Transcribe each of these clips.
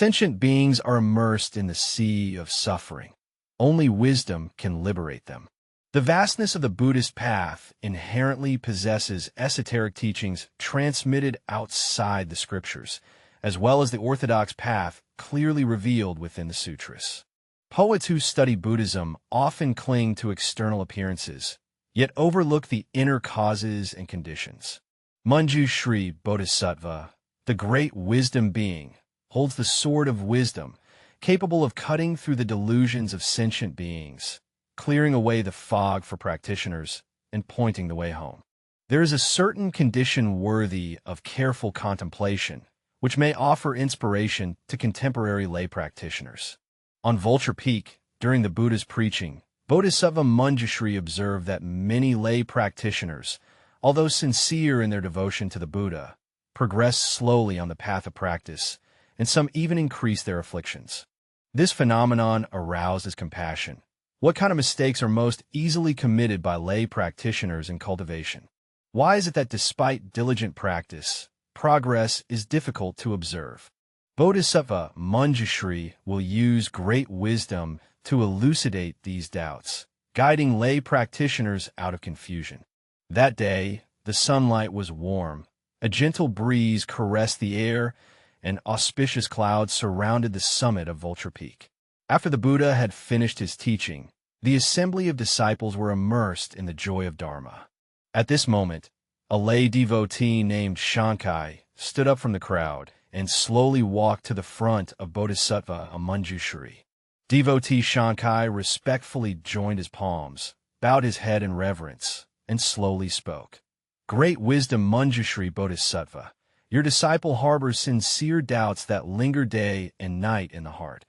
Sentient beings are immersed in the sea of suffering. Only wisdom can liberate them. The vastness of the Buddhist path inherently possesses esoteric teachings transmitted outside the scriptures, as well as the orthodox path clearly revealed within the sutras. Poets who study Buddhism often cling to external appearances, yet overlook the inner causes and conditions. Manjushri Bodhisattva, the great wisdom being, holds the sword of wisdom, capable of cutting through the delusions of sentient beings, clearing away the fog for practitioners, and pointing the way home. There is a certain condition worthy of careful contemplation, which may offer inspiration to contemporary lay practitioners. On Vulture Peak, during the Buddha's preaching, Bodhisattva Manjushri observed that many lay practitioners, although sincere in their devotion to the Buddha, progress slowly on the path of practice, and some even increase their afflictions. This phenomenon aroused his compassion. What kind of mistakes are most easily committed by lay practitioners in cultivation? Why is it that despite diligent practice, progress is difficult to observe? Bodhisattva Manjushri will use great wisdom to elucidate these doubts, guiding lay practitioners out of confusion. That day, the sunlight was warm. A gentle breeze caressed the air, and auspicious clouds surrounded the summit of Vulture Peak. After the Buddha had finished his teaching, the assembly of disciples were immersed in the joy of Dharma. At this moment, a lay devotee named Shankai stood up from the crowd and slowly walked to the front of Bodhisattva Manjushri. Devotee Shankai respectfully joined his palms, bowed his head in reverence, and slowly spoke. Great wisdom Manjushri Bodhisattva, your disciple harbors sincere doubts that linger day and night in the heart.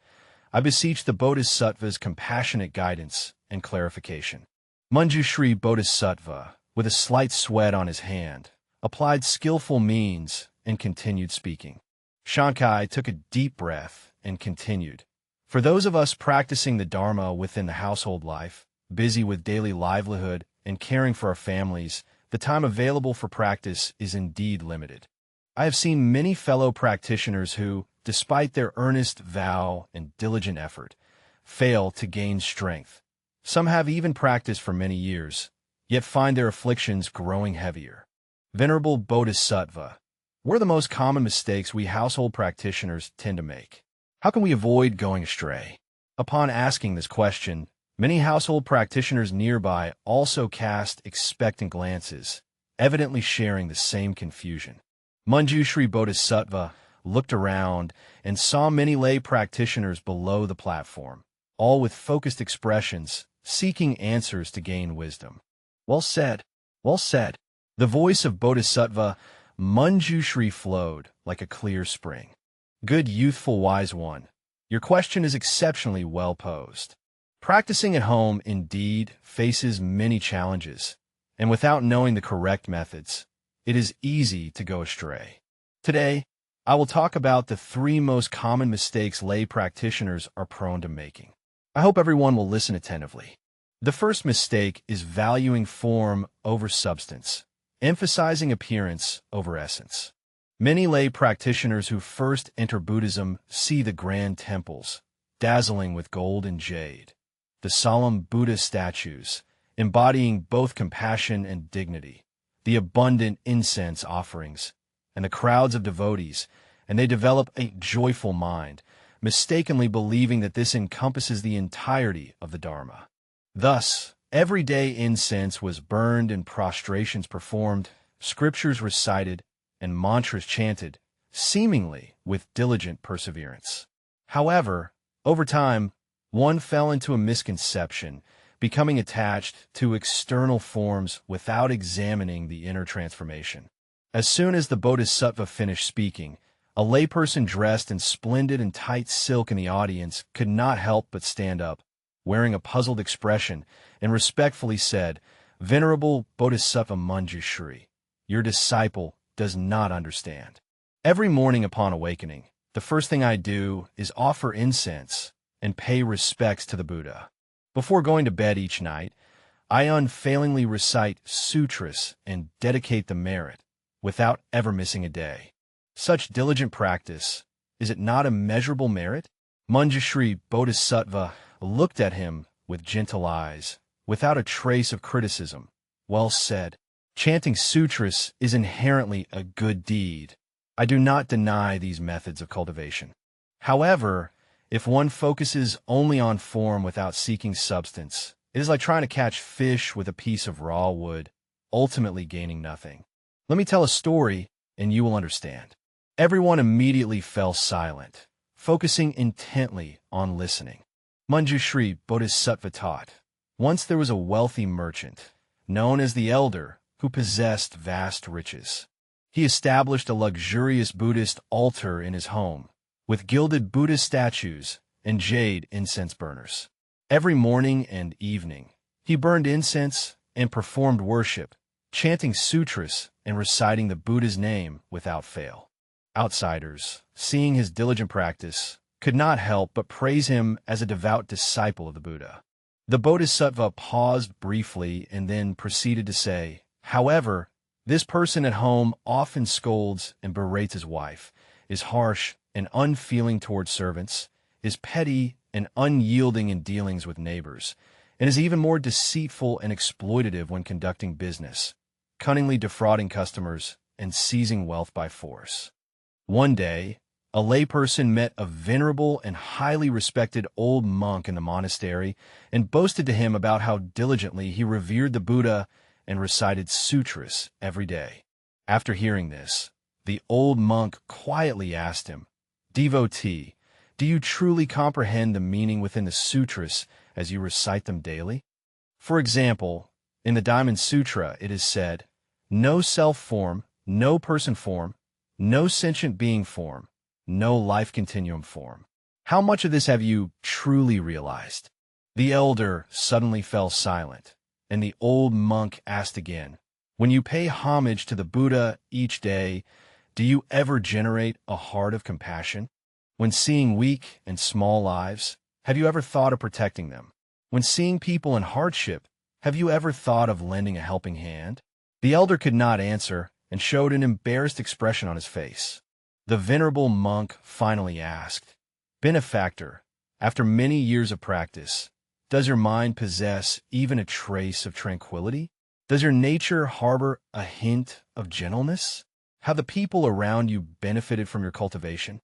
I beseech the Bodhisattva's compassionate guidance and clarification. Manjushri Bodhisattva, with a slight sweat on his hand, applied skillful means and continued speaking. Shankai took a deep breath and continued. For those of us practicing the Dharma within the household life, busy with daily livelihood and caring for our families, the time available for practice is indeed limited. I have seen many fellow practitioners who, despite their earnest vow and diligent effort, fail to gain strength. Some have even practiced for many years, yet find their afflictions growing heavier. Venerable Bodhisattva, what are the most common mistakes we household practitioners tend to make? How can we avoid going astray? Upon asking this question, many household practitioners nearby also cast expectant glances, evidently sharing the same confusion. Manjushri Bodhisattva looked around and saw many lay practitioners below the platform, all with focused expressions, seeking answers to gain wisdom. Well said, well said. The voice of Bodhisattva Manjushri flowed like a clear spring. Good youthful wise one, your question is exceptionally well posed. Practicing at home indeed faces many challenges, and without knowing the correct methods, it is easy to go astray. Today, I will talk about the 3 most common mistakes lay practitioners are prone to making. I hope everyone will listen attentively. The first mistake is valuing form over substance, emphasizing appearance over essence. Many lay practitioners who first enter Buddhism see the grand temples, dazzling with gold and jade, the solemn Buddha statues, embodying both compassion and dignity, the abundant incense offerings, and the crowds of devotees, and they develop a joyful mind, mistakenly believing that this encompasses the entirety of the Dharma. Thus, everyday incense was burned and prostrations performed, scriptures recited, and mantras chanted, seemingly with diligent perseverance. However, over time, one fell into a misconception, becoming attached to external forms without examining the inner transformation. As soon as the Bodhisattva finished speaking, a layperson dressed in splendid and tight silk in the audience could not help but stand up, wearing a puzzled expression, and respectfully said, "Venerable Bodhisattva Manjushri, your disciple does not understand. Every morning upon awakening, the first thing I do is offer incense and pay respects to the Buddha. Before going to bed each night, I unfailingly recite sutras and dedicate the merit, without ever missing a day. Such diligent practice Is it not a measurable merit? Manjushri Bodhisattva looked at him with gentle eyes, without a trace of criticism. Well said. Chanting sutras is inherently a good deed. I do not deny these methods of cultivation. However, if one focuses only on form without seeking substance, it is like trying to catch fish with a piece of raw wood, ultimately gaining nothing. Let me tell a story, and you will understand. Everyone immediately fell silent, focusing intently on listening. Manjushri Bodhisattva taught. Once there was a wealthy merchant, known as the Elder, who possessed vast riches. He established a luxurious Buddhist altar in his home, with gilded Buddhist statues and jade incense burners. Every morning and evening, he burned incense and performed worship, chanting sutras and reciting the Buddha's name without fail. Outsiders, seeing his diligent practice, could not help but praise him as a devout disciple of the Buddha. The Bodhisattva paused briefly and then proceeded to say, "However, this person at home often scolds and berates his wife, is harsh and unfeeling towards servants, is petty and unyielding in dealings with neighbors, and is even more deceitful and exploitative when conducting business, cunningly defrauding customers and seizing wealth by force." One day, a layperson met a venerable and highly respected old monk in the monastery and boasted to him about how diligently he revered the Buddha and recited sutras every day. After hearing this, the old monk quietly asked him, "Devotee, do you truly comprehend the meaning within the sutras as you recite them daily?" For example, in the Diamond Sutra it is said, "No self-form, no person form, no sentient being form, no life continuum form." How much of this have you truly realized? The elder suddenly fell silent, and the old monk asked again, "When you pay homage to the Buddha each day, do you ever generate a heart of compassion? When seeing weak and small lives, have you ever thought of protecting them? When seeing people in hardship, have you ever thought of lending a helping hand?" The elder could not answer and showed an embarrassed expression on his face. The venerable monk finally asked, "Benefactor, after many years of practice, does your mind possess even a trace of tranquility? Does your nature harbor a hint of gentleness? Have the people around you benefited from your cultivation?"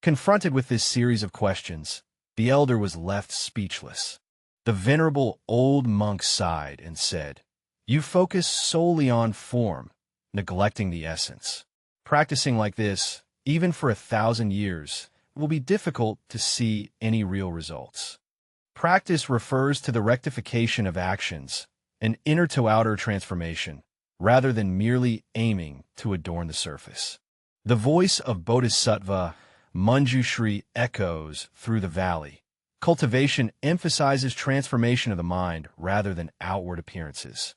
Confronted with this series of questions, the elder was left speechless. The venerable old monk sighed and said, "You focus solely on form, neglecting the essence. Practicing like this, even for 1,000 years, will be difficult to see any real results. Practice refers to the rectification of actions, an inner to outer transformation, rather than merely aiming to adorn the surface." The voice of Bodhisattva Manjushri echoes through the valley. Cultivation emphasizes transformation of the mind rather than outward appearances.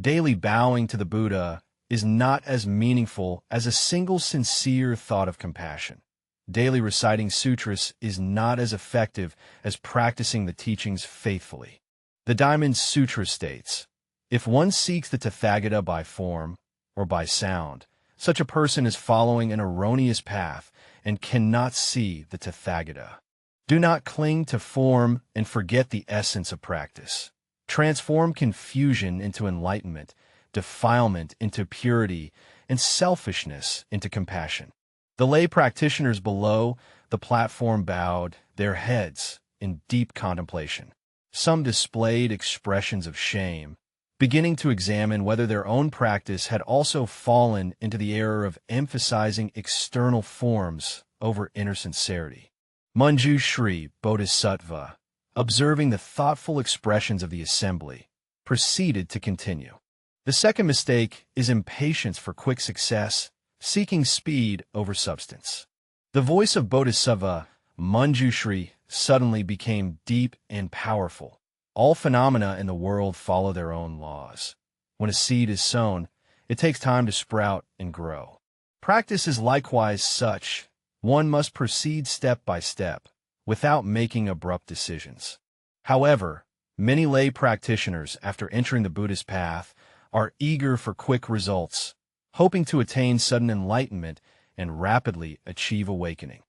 Daily bowing to the Buddha is not as meaningful as a single sincere thought of compassion. Daily reciting sutras is not as effective as practicing the teachings faithfully. The Diamond Sutra states, "If one seeks the Tathagata by form or by sound, such a person is following an erroneous path and cannot see the Tathagata. Do not cling to form and forget the essence of practice. Transform confusion into enlightenment, defilement into purity, and selfishness into compassion." The lay practitioners below the platform bowed their heads in deep contemplation. Some displayed expressions of shame, beginning to examine whether their own practice had also fallen into the error of emphasizing external forms over inner sincerity. Manjushri Bodhisattva, observing the thoughtful expressions of the assembly, proceeded to continue. The second mistake is impatience for quick success, seeking speed over substance. The voice of Bodhisattva Manjushri suddenly became deep and powerful. All phenomena in the world follow their own laws. When a seed is sown, it takes time to sprout and grow. Practice is likewise such. One must proceed step by step, without making abrupt decisions. However, many lay practitioners, after entering the Buddhist path, are eager for quick results, hoping to attain sudden enlightenment and rapidly achieve awakening.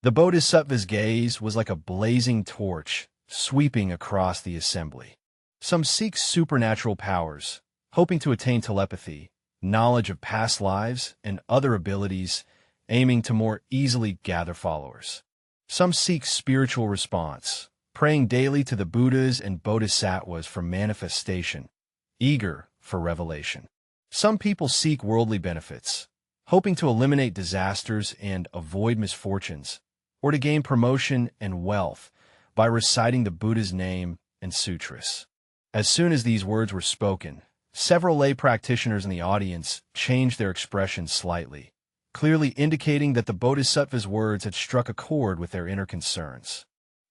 The Bodhisattva's gaze was like a blazing torch sweeping across the assembly. Some seek supernatural powers, hoping to attain telepathy, knowledge of past lives, and other abilities, aiming to more easily gather followers. Some seek spiritual response, praying daily to the Buddhas and Bodhisattvas for manifestation, eager for revelation. Some people seek worldly benefits, hoping to eliminate disasters and avoid misfortunes, or to gain promotion and wealth by reciting the Buddha's name and sutras. As soon as these words were spoken, several lay practitioners in the audience changed their expression slightly, clearly indicating that the Bodhisattva's words had struck a chord with their inner concerns.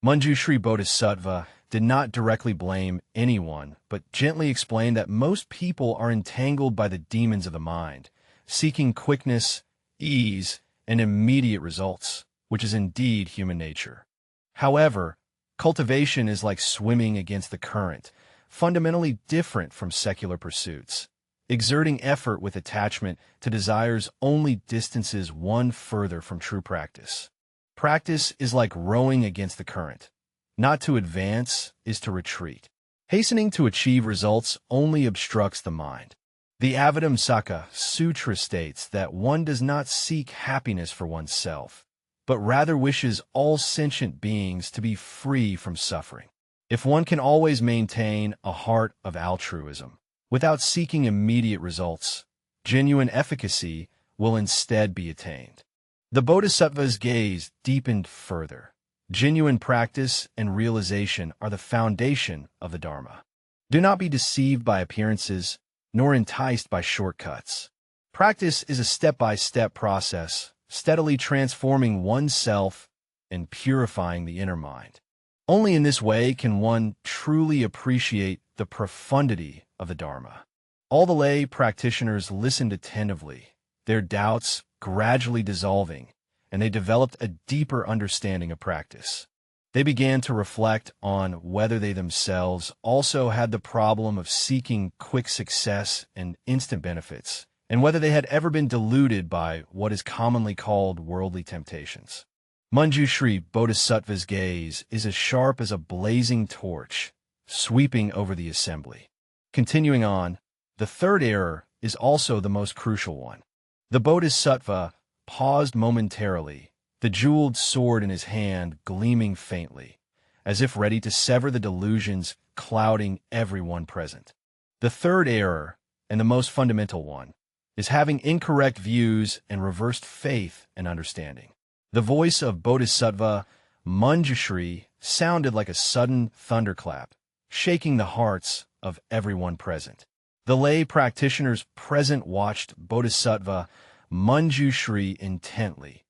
Manjushri Bodhisattva did not directly blame anyone, but gently explained that most people are entangled by the demons of the mind, seeking quickness, ease, and immediate results, which is indeed human nature. However, cultivation is like swimming against the current, fundamentally different from secular pursuits. Exerting effort with attachment to desires only distances one further from true practice. Practice is like rowing against the current. Not to advance is to retreat. Hastening to achieve results only obstructs the mind. The Avadamsaka Sutra states that one does not seek happiness for oneself, but rather wishes all sentient beings to be free from suffering. If one can always maintain a heart of altruism, without seeking immediate results, genuine efficacy will instead be attained. The Bodhisattva's gaze deepened further. Genuine practice and realization are the foundation of the Dharma. Do not be deceived by appearances, nor enticed by shortcuts. Practice is a step-by-step process, steadily transforming oneself and purifying the inner mind. Only in this way can one truly appreciate the profundity of the Dharma. All the lay practitioners listened attentively, their doubts gradually dissolving, and they developed a deeper understanding of practice. They began to reflect on whether they themselves also had the problem of seeking quick success and instant benefits, and whether they had ever been deluded by what is commonly called worldly temptations. Manjushri Bodhisattva's gaze is as sharp as a blazing torch, sweeping over the assembly. Continuing on, the third error is also the most crucial one. The Bodhisattva paused momentarily, the jeweled sword in his hand gleaming faintly, as if ready to sever the delusions clouding everyone present. The third error, and the most fundamental one, is having incorrect views and reversed faith and understanding. The voice of Bodhisattva Manjushri sounded like a sudden thunderclap, shaking the hearts of everyone present. The lay practitioners present watched Bodhisattva Manjushri intently,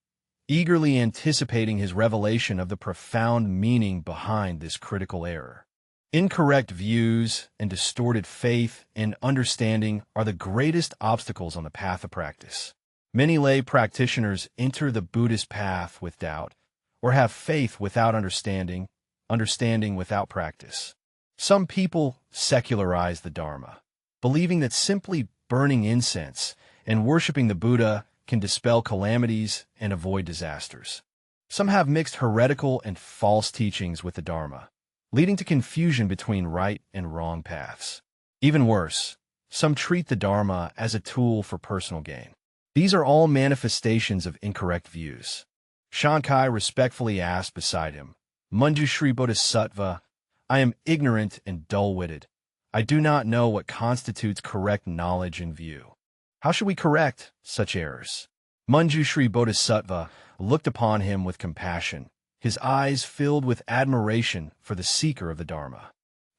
eagerly anticipating his revelation of the profound meaning behind this critical error. Incorrect views and distorted faith and understanding are the greatest obstacles on the path of practice. Many lay practitioners enter the Buddhist path with doubt, or have faith without understanding, understanding without practice. Some people secularize the Dharma, believing that simply burning incense and worshiping the Buddha can dispel calamities and avoid disasters. Some have mixed heretical and false teachings with the Dharma, leading to confusion between right and wrong paths. Even worse, some treat the Dharma as a tool for personal gain. These are all manifestations of incorrect views. Shankai respectfully asked beside him, Manjushri Bodhisattva, I am ignorant and dull-witted. I do not know what constitutes correct knowledge and view. How should we correct such errors? Manjushri Bodhisattva looked upon him with compassion, his eyes filled with admiration for the seeker of the Dharma.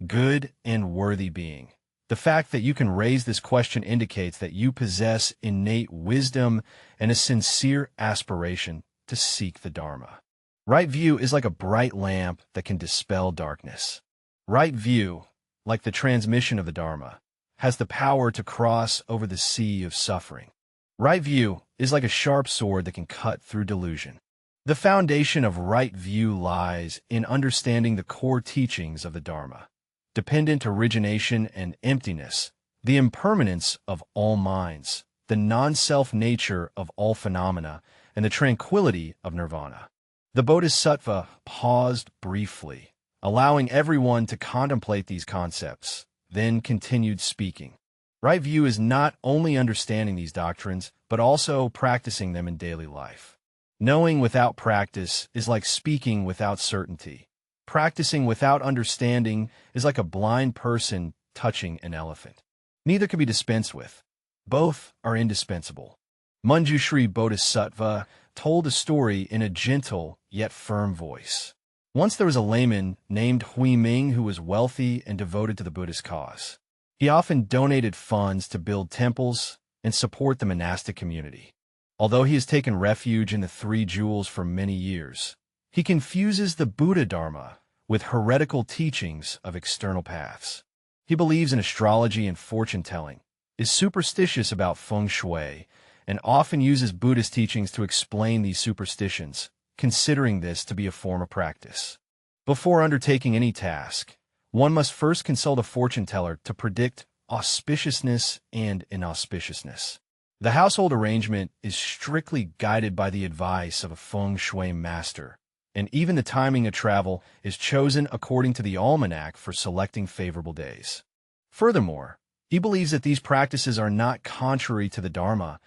Good and worthy being. The fact that you can raise this question indicates that you possess innate wisdom and a sincere aspiration to seek the Dharma. Right view is like a bright lamp that can dispel darkness. Right view, like the transmission of the Dharma, has the power to cross over the sea of suffering. Right view is like a sharp sword that can cut through delusion. The foundation of right view lies in understanding the core teachings of the Dharma: dependent origination and emptiness, the impermanence of all minds, the non-self nature of all phenomena, and the tranquility of nirvana. The Bodhisattva paused briefly, allowing everyone to contemplate these concepts, then continued speaking. Right view is not only understanding these doctrines, but also practicing them in daily life. Knowing without practice is like speaking without certainty. Practicing without understanding is like a blind person touching an elephant. Neither can be dispensed with. Both are indispensable. Manjushri Bodhisattva told a story in a gentle yet firm voice. Once there was a layman named Huiming who was wealthy and devoted to the Buddhist cause. He often donated funds to build temples and support the monastic community. Although he has taken refuge in the Three Jewels for many years, he confuses the Buddha Dharma with heretical teachings of external paths. He believes in astrology and fortune-telling, is superstitious about feng shui, and often uses Buddhist teachings to explain these superstitions, considering this to be a form of practice. Before undertaking any task, one must first consult a fortune-teller to predict auspiciousness and inauspiciousness. The household arrangement is strictly guided by the advice of a feng shui master, and even the timing of travel is chosen according to the almanac for selecting favorable days. Furthermore, he believes that these practices are not contrary to the Dharma,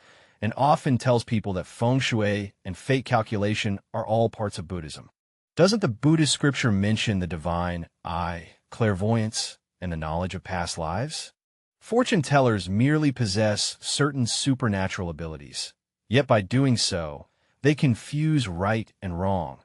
and often tells people that feng shui and fate calculation are all parts of Buddhism. Doesn't the Buddhist scripture mention the divine eye, clairvoyance, and the knowledge of past lives? Fortune tellers merely possess certain supernatural abilities, yet by doing so, they confuse right and wrong,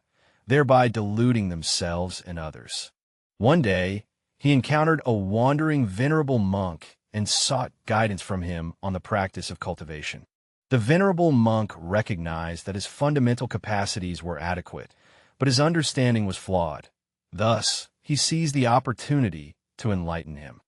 thereby deluding themselves and others. One day, he encountered a wandering venerable monk and sought guidance from him on the practice of cultivation. The venerable monk recognized that his fundamental capacities were adequate, but his understanding was flawed. Thus, he seized the opportunity to enlighten him.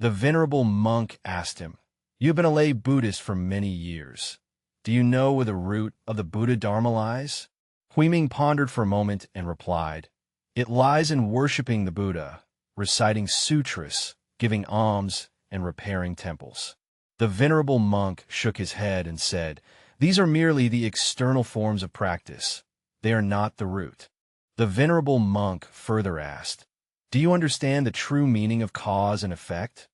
The venerable monk asked him, "You have been a lay Buddhist for many years. Do you know where the root of the Buddha Dharma lies?" Huiming pondered for a moment and replied, "It lies in worshipping the Buddha, reciting sutras, giving alms, and repairing temples." The venerable monk shook his head and said, "These are merely the external forms of practice. They are not the root." The venerable monk further asked, "Do you understand the true meaning of cause and effect?"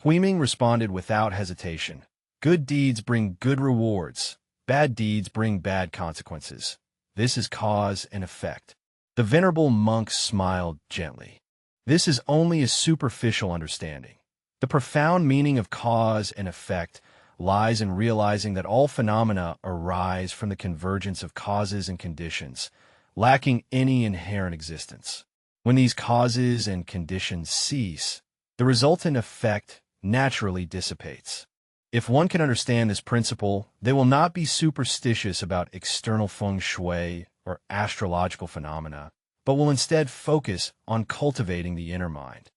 Huiming responded without hesitation, "Good deeds bring good rewards. Bad deeds bring bad consequences. This is cause and effect." The venerable monk smiled gently. "This is only a superficial understanding. The profound meaning of cause and effect lies in realizing that all phenomena arise from the convergence of causes and conditions, lacking any inherent existence. When these causes and conditions cease, the resultant effect naturally dissipates. If one can understand this principle, they will not be superstitious about external feng shui or astrological phenomena, but will instead focus on cultivating the inner mind."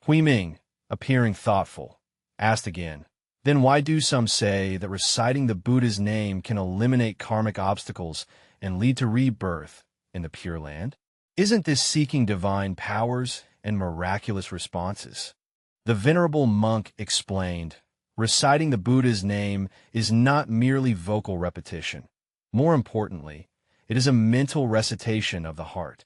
Huiming, appearing thoughtful, asked again, "Then why do some say that reciting the Buddha's name can eliminate karmic obstacles and lead to rebirth in the Pure Land? Isn't this seeking divine powers and miraculous responses?" The venerable monk explained, "Reciting the Buddha's name is not merely vocal repetition. More importantly, it is a mental recitation of the heart.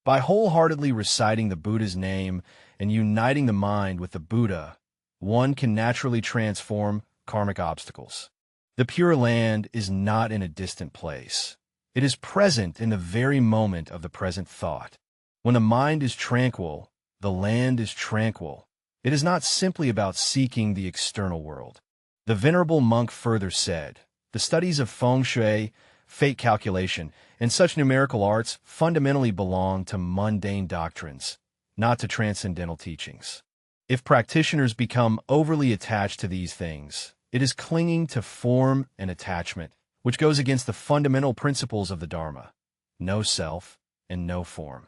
By wholeheartedly reciting the Buddha's name and uniting the mind with the Buddha, one can naturally transform karmic obstacles. The Pure Land is not in a distant place. It is present in the very moment of the present thought. When the mind is tranquil, the land is tranquil. It is not simply about seeking the external world." The venerable monk further said, "The studies of feng shui, fate calculation, and such numerical arts fundamentally belong to mundane doctrines, not to transcendental teachings. If practitioners become overly attached to these things, it is clinging to form and attachment, which goes against the fundamental principles of the Dharma: no self and no form."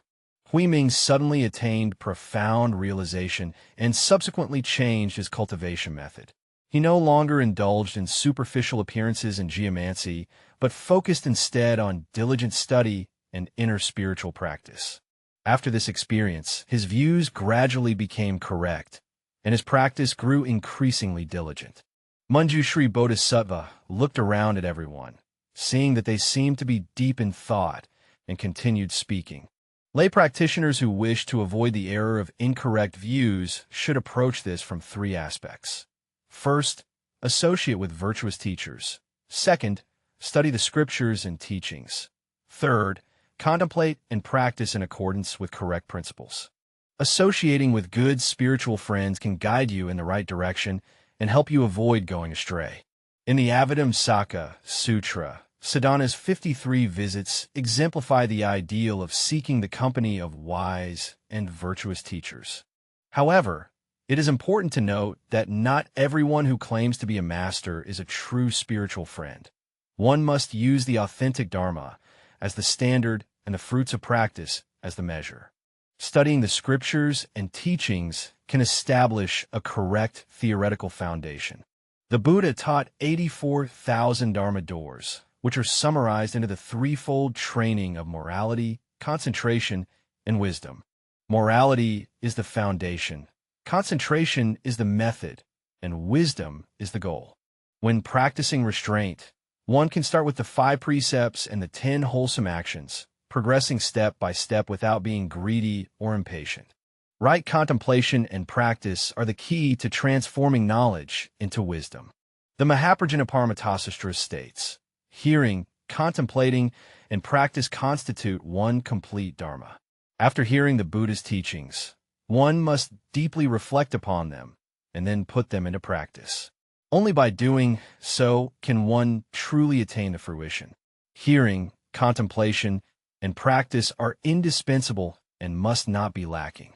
Huiming suddenly attained profound realization and subsequently changed his cultivation method. He no longer indulged in superficial appearances and geomancy, but focused instead on diligent study and inner spiritual practice. After this experience, his views gradually became correct, and his practice grew increasingly diligent. Manjushri Bodhisattva looked around at everyone, seeing that they seemed to be deep in thought and continued speaking. Lay practitioners who wish to avoid the error of incorrect views should approach this from three aspects. First, associate with virtuous teachers. Second, study the scriptures and teachings. Third, contemplate and practice in accordance with correct principles. Associating with good spiritual friends can guide you in the right direction and help you avoid going astray. In the Avadamsaka Sutra, Siddhana's 53 visits exemplify the ideal of seeking the company of wise and virtuous teachers. However, it is important to note that not everyone who claims to be a master is a true spiritual friend. One must use the authentic Dharma as the standard and the fruits of practice as the measure. Studying the scriptures and teachings can establish a correct theoretical foundation. The Buddha taught 84,000 Dharma doors, which are summarized into the threefold training of morality, concentration, and wisdom. Morality is the foundation, concentration is the method, and wisdom is the goal. When practicing restraint, one can start with the 5 precepts and the 10 wholesome actions, progressing step by step without being greedy or impatient. Right contemplation and practice are the key to transforming knowledge into wisdom. The Mahaprajna Paramatasastra states, hearing, contemplating, and practice constitute one complete Dharma. After hearing the Buddha's teachings, one must deeply reflect upon them and then put them into practice. Only by doing so can one truly attain the fruition. Hearing, contemplation, and practice are indispensable and must not be lacking.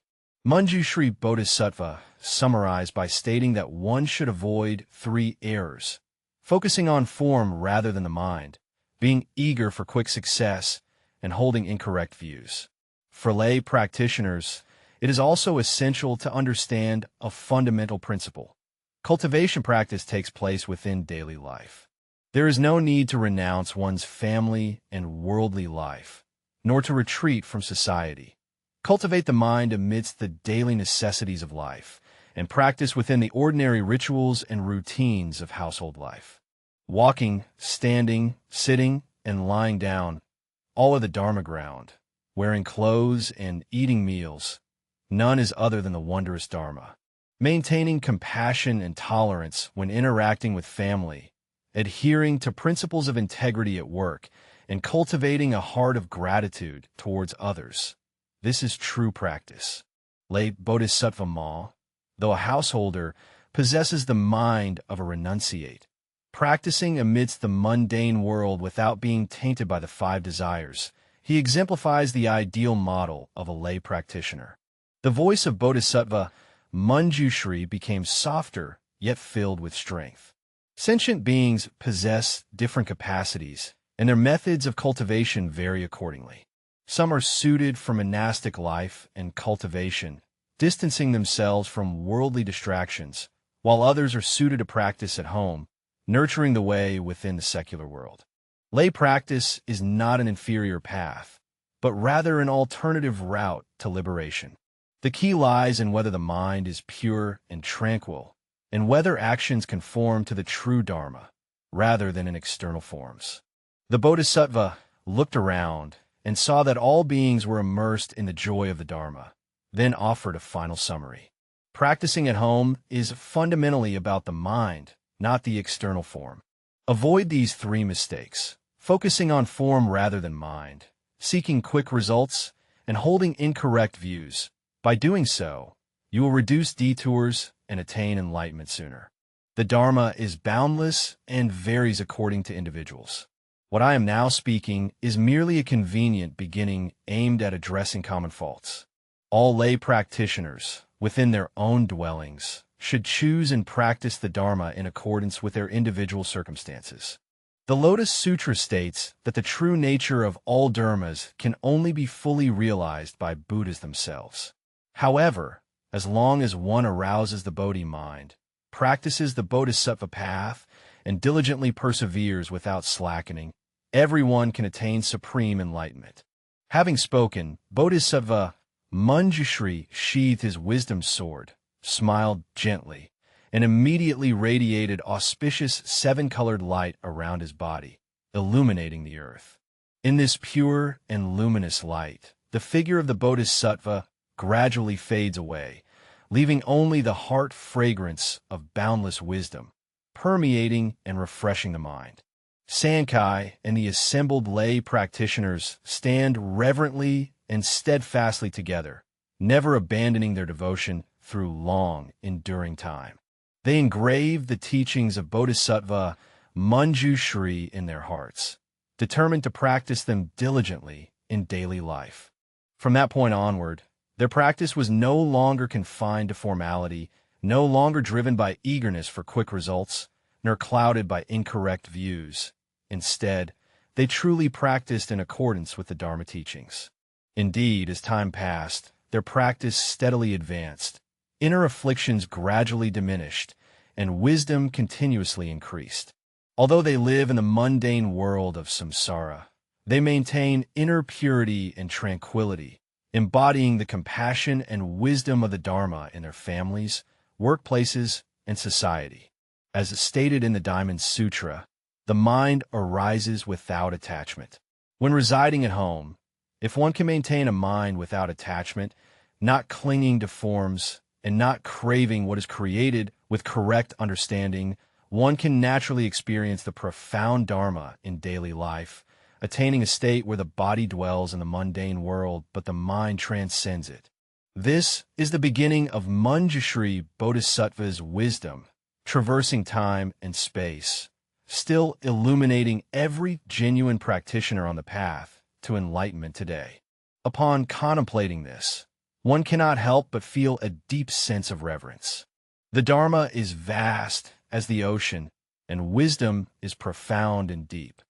Manjushri Bodhisattva summarized by stating that one should avoid 3 errors: focusing on form rather than the mind, being eager for quick success, and holding incorrect views. For lay practitioners, it is also essential to understand a fundamental principle. Cultivation practice takes place within daily life. There is no need to renounce one's family and worldly life, nor to retreat from society. Cultivate the mind amidst the daily necessities of life, and practice within the ordinary rituals and routines of household life. Walking, standing, sitting, and lying down, all are the Dharma ground. Wearing clothes and eating meals, none is other than the wondrous Dharma. Maintaining compassion and tolerance when interacting with family, adhering to principles of integrity at work, and cultivating a heart of gratitude towards others. This is true practice. Lay Bodhisattva Ma, though a householder, possesses the mind of a renunciate, practicing amidst the mundane world without being tainted by the 5 desires. He exemplifies the ideal model of a lay practitioner. The voice of Bodhisattva Manjushri became softer, yet filled with strength. Sentient beings possess different capacities, and their methods of cultivation vary accordingly. Some are suited for monastic life and cultivation, distancing themselves from worldly distractions, while others are suited to practice at home, nurturing the way within the secular world. Lay practice is not an inferior path, but rather an alternative route to liberation. The key lies in whether the mind is pure and tranquil, and whether actions conform to the true Dharma, rather than in external forms. The Bodhisattva looked around and saw that all beings were immersed in the joy of the Dharma, then offered a final summary. Practicing at home is fundamentally about the mind, not the external form. Avoid these 3 mistakes: focusing on form rather than mind, seeking quick results, and holding incorrect views. By doing so, you will reduce detours and attain enlightenment sooner. The Dharma is boundless and varies according to individuals. What I am now speaking is merely a convenient beginning aimed at addressing common faults. All lay practitioners, within their own dwellings, should choose and practice the Dharma in accordance with their individual circumstances. The Lotus Sutra states that the true nature of all dharmas can only be fully realized by Buddhas themselves. However, as long as one arouses the Bodhi mind, practices the Bodhisattva path, and diligently perseveres without slackening, everyone can attain supreme enlightenment. Having spoken, Bodhisattva Manjushri sheathed his wisdom sword, smiled gently, and immediately radiated auspicious 7-colored light around his body, illuminating the earth. In this pure and luminous light, the figure of the Bodhisattva gradually fades away, leaving only the heart fragrance of boundless wisdom, permeating and refreshing the mind. Sankai and the assembled lay practitioners stand reverently and steadfastly together, never abandoning their devotion through long, enduring time. They engrave the teachings of Bodhisattva Manjushri in their hearts, determined to practice them diligently in daily life. From that point onward, their practice was no longer confined to formality, no longer driven by eagerness for quick results, nor clouded by incorrect views. Instead, they truly practiced in accordance with the Dharma teachings. Indeed, as time passed, their practice steadily advanced, inner afflictions gradually diminished, and wisdom continuously increased. Although they live in the mundane world of samsara, they maintain inner purity and tranquility, embodying the compassion and wisdom of the Dharma in their families, workplaces, and society. As stated in the Diamond Sutra, the mind arises without attachment. When residing at home, if one can maintain a mind without attachment, not clinging to forms, and not craving what is created with correct understanding, one can naturally experience the profound Dharma in daily life, attaining a state where the body dwells in the mundane world, but the mind transcends it. This is the beginning of Manjushri Bodhisattva's wisdom, traversing time and space, still illuminating every genuine practitioner on the path to enlightenment today. Upon contemplating this, one cannot help but feel a deep sense of reverence. The Dharma is vast as the ocean, and wisdom is profound and deep.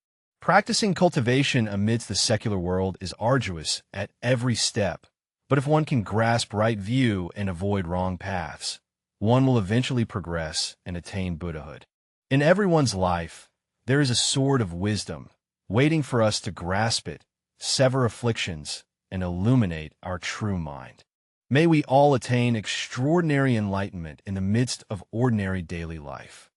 Practicing cultivation amidst the secular world is arduous at every step, but if one can grasp right view and avoid wrong paths, one will eventually progress and attain Buddhahood. In everyone's life, there is a sword of wisdom, waiting for us to grasp it, sever afflictions, and illuminate our true mind. May we all attain extraordinary enlightenment in the midst of ordinary daily life.